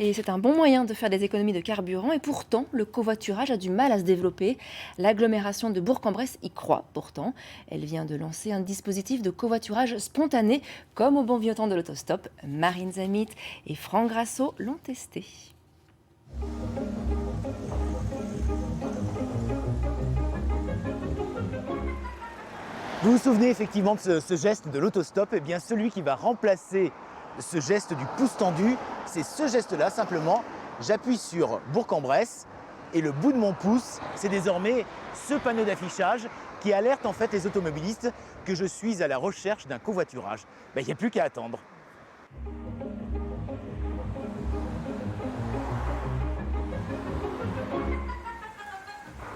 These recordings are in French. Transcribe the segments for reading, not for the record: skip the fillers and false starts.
Et c'est un bon moyen de faire des économies de carburant et pourtant, le covoiturage a du mal à se développer. L'agglomération de Bourg-en-Bresse y croit pourtant. Elle vient de lancer un dispositif de covoiturage spontané, comme au bon vieux temps de l'autostop. Marine Zamit et Franck Grasso l'ont testé. Vous vous souvenez effectivement de ce geste de l'autostop? Eh bien, celui qui va remplacer ce geste du pouce tendu, c'est ce geste-là simplement. J'appuie sur Bourg-en-Bresse et le bout de mon pouce, c'est désormais ce panneau d'affichage qui alerte en fait les automobilistes que je suis à la recherche d'un covoiturage. Il n'y a plus qu'à attendre.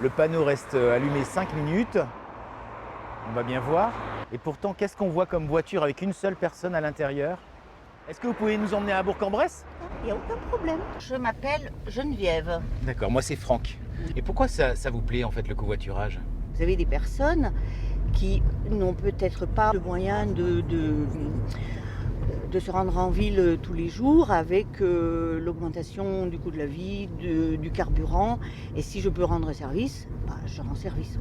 Le panneau reste allumé 5 minutes. On va bien voir. Et pourtant, qu'est-ce qu'on voit comme voiture avec une seule personne à l'intérieur? Est-ce que vous pouvez nous emmener à Bourg-en-Bresse? Il n'y a aucun problème. Je m'appelle Geneviève. D'accord, moi c'est Franck. Et pourquoi ça vous plaît en fait le covoiturage? Vous avez des personnes qui n'ont peut-être pas le moyen de se rendre en ville tous les jours avec l'augmentation du coût de la vie, du carburant. Et si je peux rendre service, je rends service.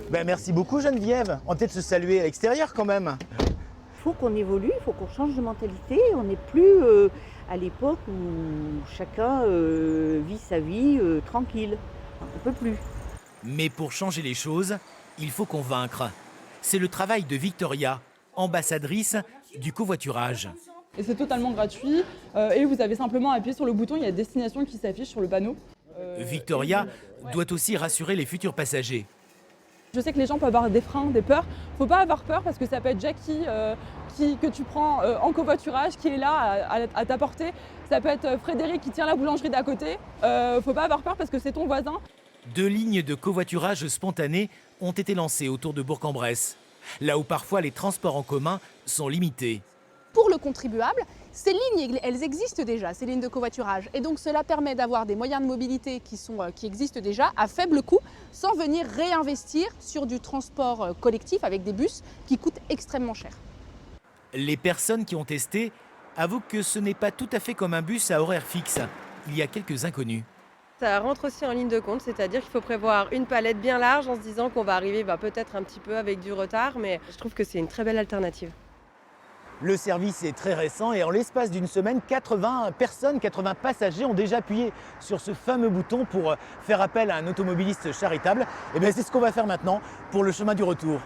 Merci beaucoup Geneviève. On va peut-être se saluer à l'extérieur quand même. Il faut qu'on évolue, il faut qu'on change de mentalité. On n'est plus à l'époque où chacun vit sa vie tranquille. On ne peut plus. Mais pour changer les choses, il faut convaincre. C'est le travail de Victoria, ambassadrice du covoiturage. Et c'est totalement gratuit et vous avez simplement appuyé sur le bouton, il y a destination qui s'affiche sur le panneau. Victoria doit aussi rassurer les futurs passagers. Je sais que les gens peuvent avoir des freins, des peurs. Faut pas avoir peur parce que ça peut être Jackie que tu prends en covoiturage qui est là à ta portée. Ça peut être Frédéric qui tient la boulangerie d'à côté. Faut pas avoir peur parce que c'est ton voisin. 2 lignes de covoiturage spontané ont été lancées autour de Bourg-en-Bresse, là où parfois les transports en commun sont limités. Pour le contribuable, ces lignes, elles existent déjà, ces lignes de covoiturage. Et donc cela permet d'avoir des moyens de mobilité qui existent déjà à faible coût, sans venir réinvestir sur du transport collectif avec des bus qui coûtent extrêmement cher. Les personnes qui ont testé avouent que ce n'est pas tout à fait comme un bus à horaire fixe. Il y a quelques inconnus. Ça rentre aussi en ligne de compte, c'est-à-dire qu'il faut prévoir une palette bien large en se disant qu'on va arriver peut-être un petit peu avec du retard, mais je trouve que c'est une très belle alternative. Le service est très récent et en l'espace d'une semaine, 80 passagers ont déjà appuyé sur ce fameux bouton pour faire appel à un automobiliste charitable. Et bien c'est ce qu'on va faire maintenant pour le chemin du retour.